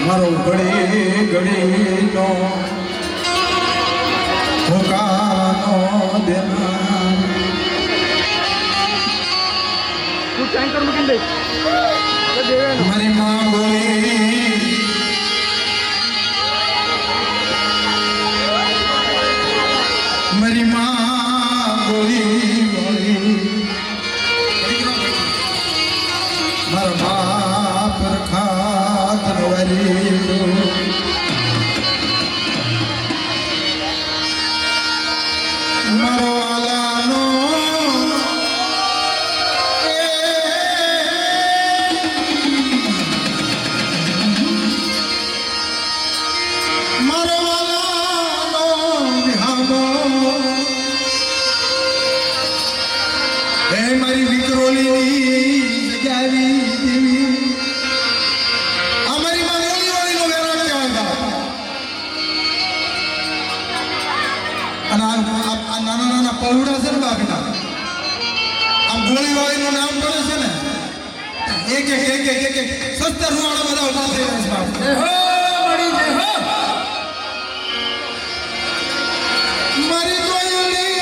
મારો ઘડી ઘડી નો ભોકાનો દેના તું ટેન્કર મૂકી દે મારી માં બોલી મારી માં બોલી બોલી મારા બાપ રખાત નવારી મારો આલાનો મારો આલાનો વિહામો હે મારી વિક્રોલીની જગ્યાવી દેવી અમારી માં ગોળી વાળીનો વેરો કહેવાય અને આ નાના નાના પૌડા છે ને બાપીના આમ ગોળી વાળીનું નામ પડે છે ને એક સસ્તર રૂવાડા બધા ઉભા થઈ રહ્યા છે મારી ગોળી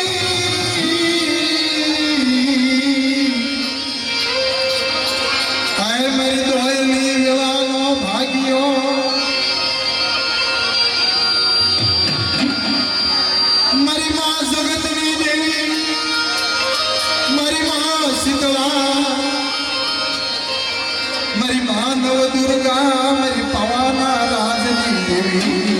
મારી દોયલી વેળાનો ભાગ્યો મારી માં જગતની દેવી મારી માં શીતળા મારી માં નવ દુર્ગા મારી પવાના રાજની દેવી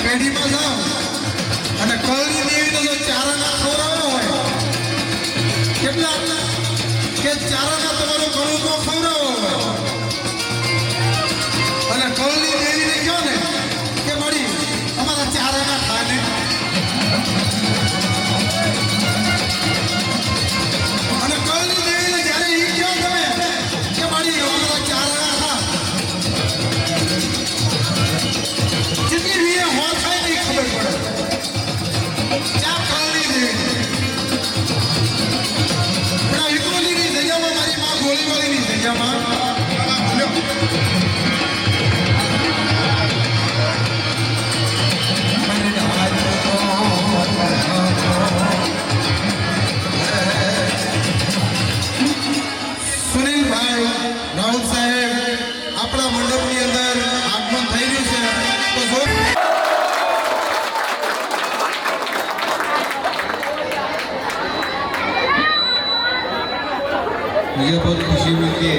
પેઢીમાં જાઓ અને કળની દેવીનો જો ચારાના ખવડાવવાનો હોય કેટલા કે ચારાના તમારો કળુકો ખવડાવવો હોય અને કળની દેવીને કહો ને કે મળી અમારા ચારાના ખાને અને કળની દેવીને જ્યારે એ કહો તમે કે મળી અમારા ચારાના ખા जितनी भी है होश है नहीं खबर पड़े क्या कहानी देवी बड़ा विक्रोली नहीं जगह में हमारी माँ गोली वाली नहीं जगह में मुझे बहुत खुशी मिलती है।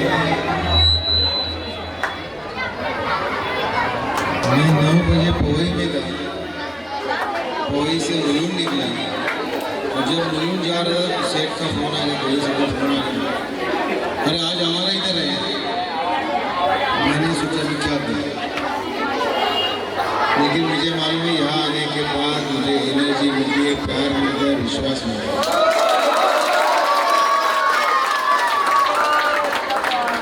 मैं 9 बजे पोई में था, पोई से मुलुंड निकला और जब मुलुंड जा रहा था सेठ का फोन आ गया, पोई से फोन आ गया, अरे आज हमारा इधर है। मैंने सोचा कि क्या करूं, लेकिन मुझे मालूम है यहाँ आने के बाद मुझे एनर्जी मिलती है, प्यार मिलता है, विश्वास मिलता है।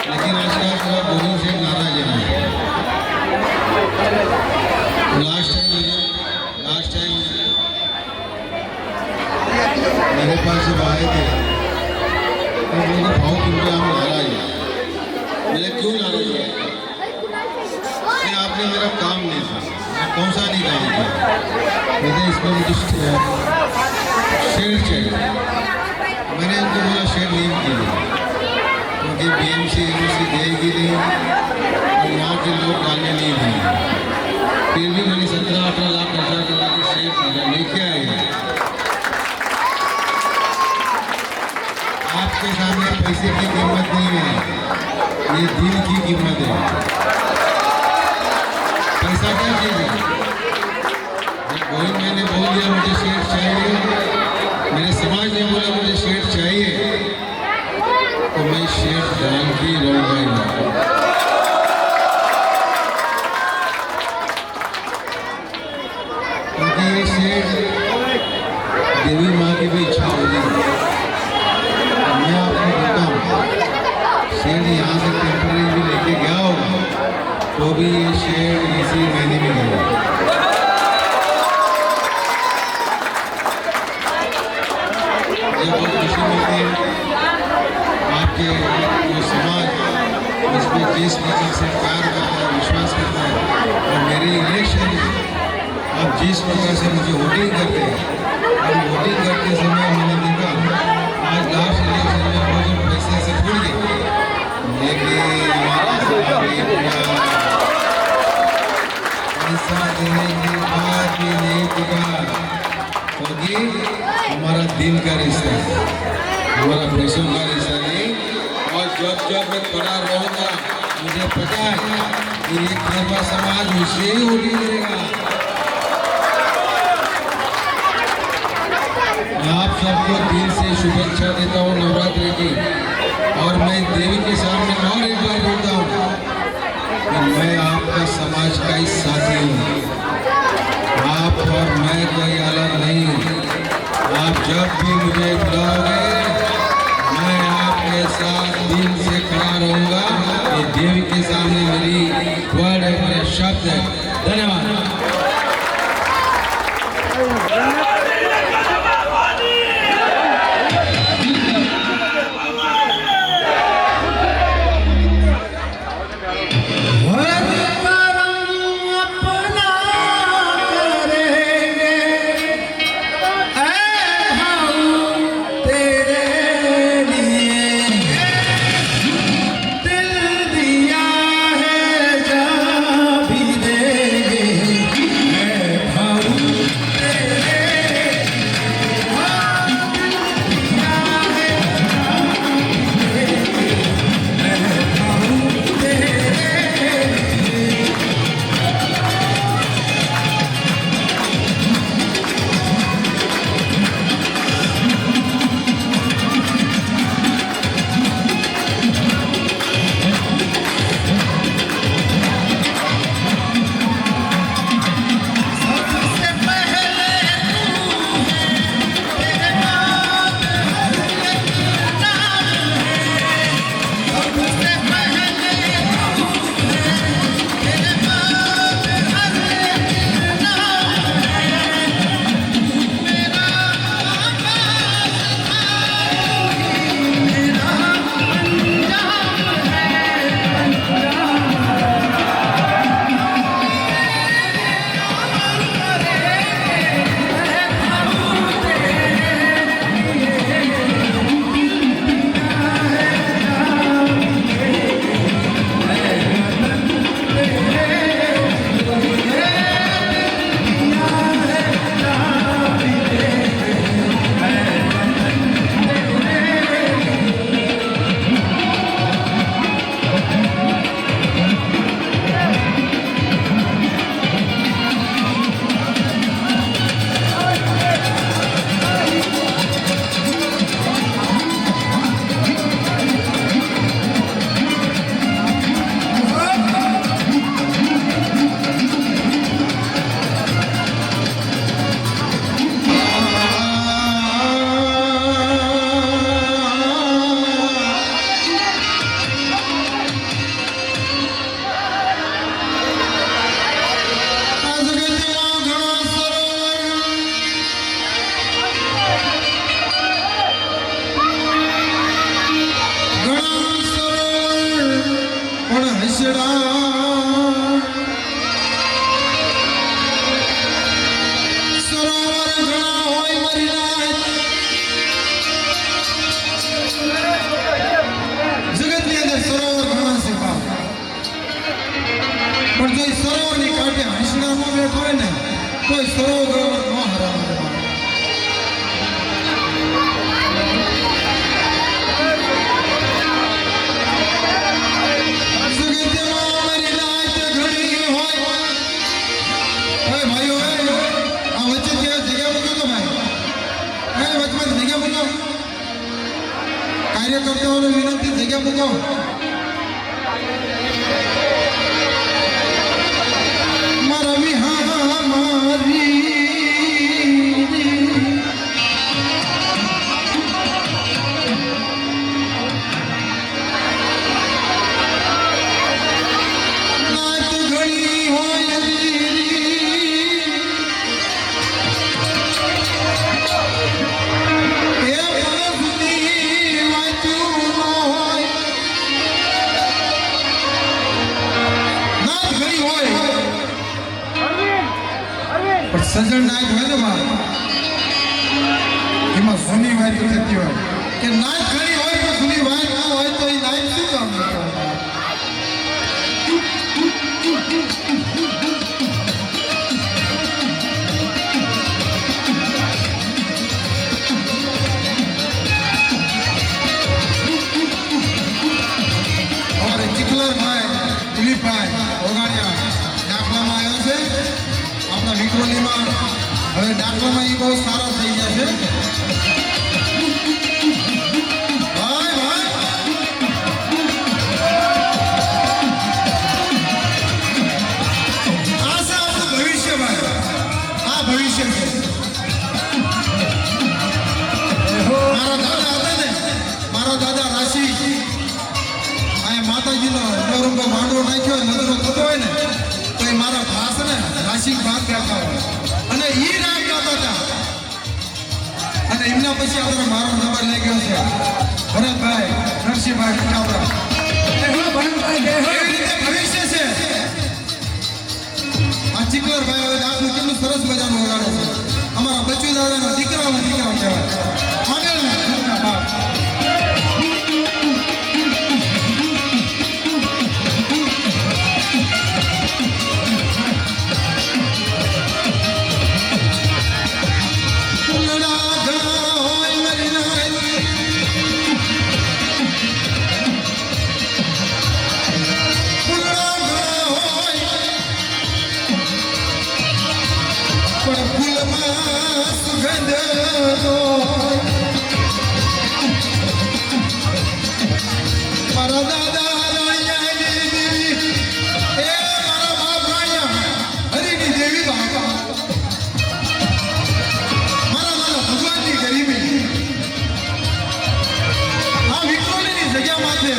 लेकिन आजकल थोड़ा दोनों से नाराज है। लास्ट टाइम मेरे पास जब आए थे तो मेरे भाव क्योंकि हम नाराज हैं। मैंने क्यों नाराज है कि आपने मेरा काम नहीं था। मैं कौन सा नहीं काम किया, कहते इसमें मुझे शेड चाहिए। मैंने उनको बोला शेड नहीं किया क्योंकि बीएमसी यूनिवर्सिटी देगी नहीं और यहाँ के लोग डालने नहीं देंगे। फिर भी मैंने 17-18 लाख कर्जा करा के शेड लेके आए। आपके सामने पैसे की कीमत नहीं है, ये दिल की कीमत है। पैसा क्या चीज है? कोई मैंने बोल दिया मुझे शेड चाहिए, मेरे समाज ने बोला मुझे शेड चाहिए, तो मैं शेड डाल के रहूंगा। क्योंकि ये शेड देवी माँ की भी इच्छा होगी। मैं आपको देता हूँ, शेड यहाँ से टेम्पररी भी लेके गया होगा तो भी ये शेड इसी महीने में गया। मुझे बहुत खुशी मिलती है आपके जो समाज इसमें जिस प्रकार से प्यार करता है, विश्वास करता है, और मेरे इलेक्शन आप जिस प्रकार से मुझे वोटिंग करते हैं और वोटिंग करते समय मैंने देखा आज लास्ट इलेक्शन में मुझे पैसे से छूट गए, लेकिन पैसा देने के बाद भी नहीं टिका, क्योंकि हमारा दिल का रिश्ता है, हमारा पैसों का रिश्ता नहीं। और जब मैं खड़ा रहूँगा मुझे पता है कि एक खरबा समाज मुझसे ही वोटिंग करेगा। मैं आप सबको दिल से शुभेच्छा देता हूँ नवरात्रि की, और मैं देवी के सामने और एक बार बोलता हूँ कि मैं आपका समाज का ही साथी हूँ। आप और मैं कोई अलग नहीं। आप जब भी मुझे बुलाओगे मैं आपके साथ दिल से खड़ा रहूँगा। ये देवी के सामने मेरी वर्ड है, मेरे शब्द है। धन्यवाद। दिल दिया है जा भी दे વાછડા સરોવર ઘણા હોય મારી નાથ જગતની અંદર સરોવર ઘણા છે બાપ પણ જો એ સરોવરની કાંઠે હંસડામાં બેઠો હોય ને તો એ સરોવર ન હરાવે કાર્યકર્તાઓને વિનંતી જગ્યા મૂકો મારા વિહા મારી નાત ઘણી હોય સજણ નાચ હોય ને બાપ એમાં જૂની વાત થતી હોય કે નાચ ઘણી હોય તો જૂની વાત ના હોય તો એ નાચ શું કામ અમારે ચિકલરભાઈ દિલીપભાઈ ઓગાણિયા દાખલામાં આવ્યો છે આપણા વિક્રોલીમાં હવે દાખલામાં એ બહુ સારા થઈ ગયા છે ભાઈ ભાઈ આ છે આપણું ભવિષ્ય ભાઈ આ ભવિષ્ય છે મારા દાદા હતા ને મારા દાદા રાશિ આ માતાજીનો નવરંગો માંડવો નાખ્યો નજરો થતો હોય ને તો એ મારા ભાસ ને રાશિક ભાગ બેઠા હોય અને ઈ રાગ ગાતા હતા અને એમના પછી આપણે મારો નંબર લઈ ગયો છે ભરતભાઈ નરસિંહભાઈ ઠાકોર એવી રીતે ભવિષ્ય છે આ ચિકલરભાઈ હવે આપણું કેટલું સરસ મજાનું વગાડે છે અમારા બચ્ચુ દાદાના દીકરાઓના દીકરા કહેવાય આગળ બાપ મારા દાદા મારા બાપ હરિની દેવી બાપા મારા દાદા ભગવાનની ગરીબી આ વિક્રોલીની જગ્યા માથે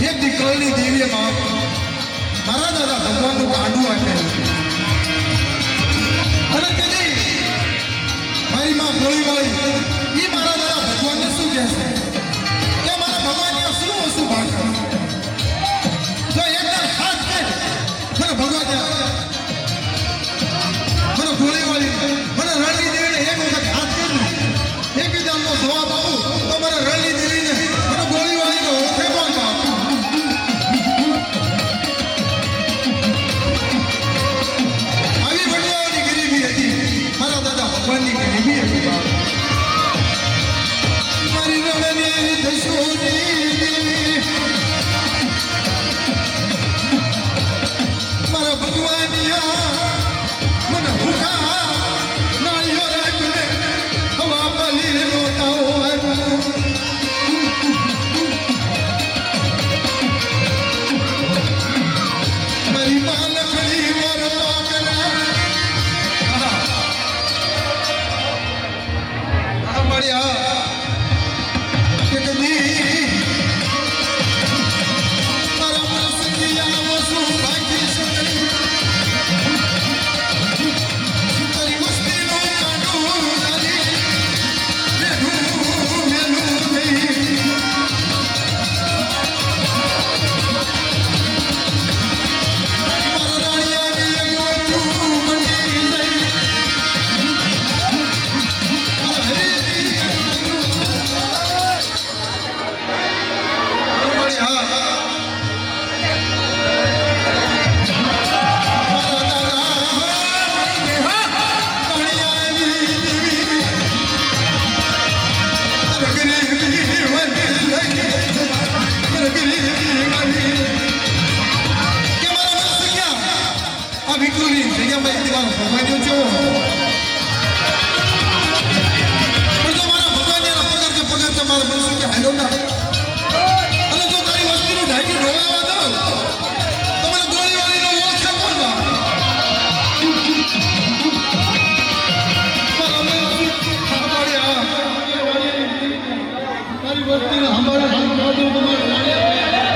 એક દીકરાની દેવી બાપ મારા દાદા ભગવાનનું કાંડું આપે અને તેથી મારી માં ગોળી વાળી એ મારા દાદા ભગવાનને શું કહે છે કે મારા ભગવાનને શું વસ્તુ ભાગે જો એકદમ હાથ કે મને ભગવાન મને ગોળી વાળી મને રણની દેવીને એક વખત હાથ કરી એક વિધાનનો જવાબ આપું તો મને રણની દેવીને મને ગોળી વાળી તો ઓળખે પણ બાપ આવી વડવાઓની ગરીબી હતી મારા દાદા ભગવાનની ગરીબી હતી બાપ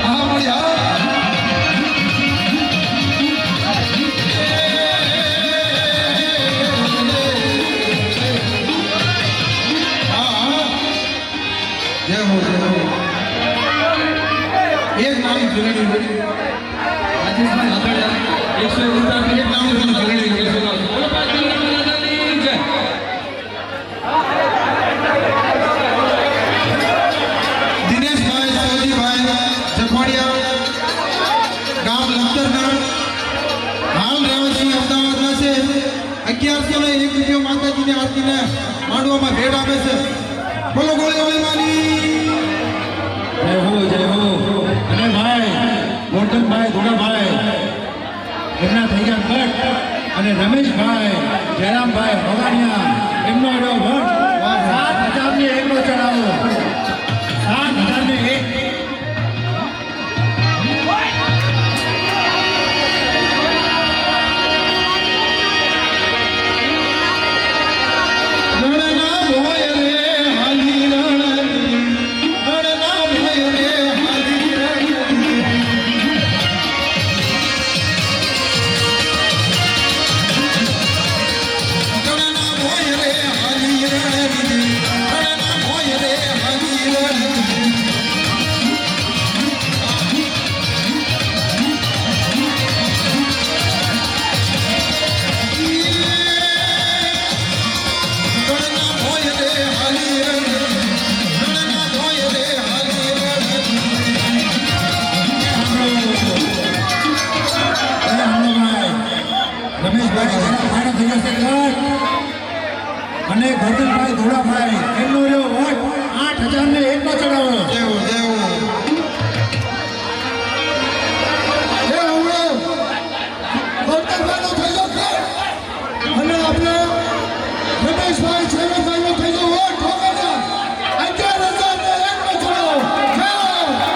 હા મળી હા જય હો જય હો એક નાની ઝૂલણી રાજેશભાઈ આગળ 151 એક નાની ઝૂલણી બોલો પાટીલ મહારાજાની જય દિનેશભાઈ સૌજીભાઈ જખવાડિયા ગામ લખતરના હાલ રહેવાસી અમદાવાદના છે 1101 રૂપિયો માતાજીની આરતીને માંડવામાં ભેટ આપે છે બોલો ગોળી માની જય હો અને ભાઈ ગોરધનભાઈ ધોળાભાઈ એમના થઈ ગયા ભટ્ટ અને રમેશભાઈ જયરામભાઈ ભવાનિયા એમનો એનો ભટ્ટ 7,000 ને એકનો ચડાવો 7,000 ને એક રણના ભોય રે હાલી રણની રણના ભોય રે હાલી રણની રણના ભોય રે હાલી રણની રણના ભોય રે હાલી રણની રણના ભોય રે હાલી રણની રણના ભોય રે હાલી રણની રમેશભાઈ જયરામભાઈનો થઈ જશે ભટ્ટ અને ગોરધનભાઈ ધોળાભાઈ એમનો એનો ભટ્ટ 8,000 ને એકનો ચડાવો જય હો જય હો અને આપણે રમેશભાઈ જયરામભાઈનો થઈ ગયો વોટ ઠોકરના 11,000 ને એકનો ચડાવો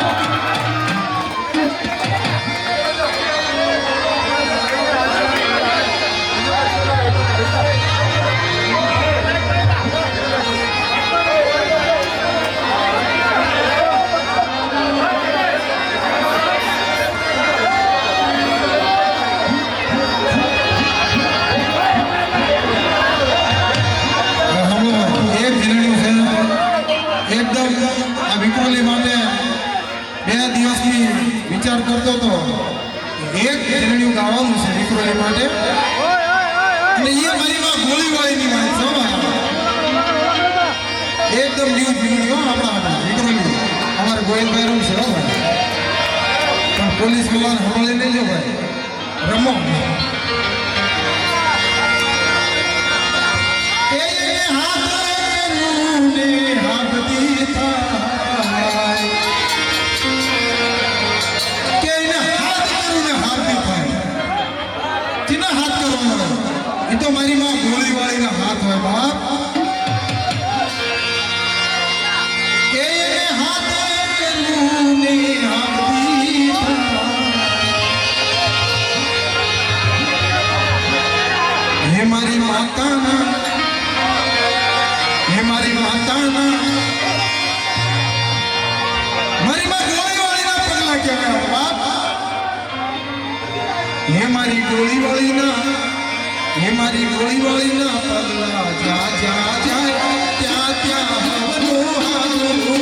એક ઝીલણ્યું છે એકદમ આ વિક્રોલી માટે 2 દિવસથી વિચાર કરતો હતો એક ઝીલણ્યું ગાવાનું છે વિક્રોલી માટે અને એ મારી માં ગોળીવાળીની વાત છે હો ભાઈ. એકદમ ન્યૂ ઝીલણ્યું આપણા વિક્રોલી અમારે ગોયલભાઈ રૂમ છે હો ભાઈ પણ પોલીસ વાળાને હમણાં નહીં જો ભાઈ રમો એ હાથ ને હાથથી થાય કે એને હાથ કરું ને હાથથી થાય કેના હાથ કરવાનો એ તો મારી માં ગોળીવાળીના હાથ હોય બાપ કે એને હાથ કરું ને હાથથી થાય હે મારી માતાના હે મારી માતાના મારી માં ગોળીવાળીના પગલા કેવા બાપ હે મારી ગોળીવાળીના પગલા જા જા જા ત્યાં ત્યાં હવનો હાલો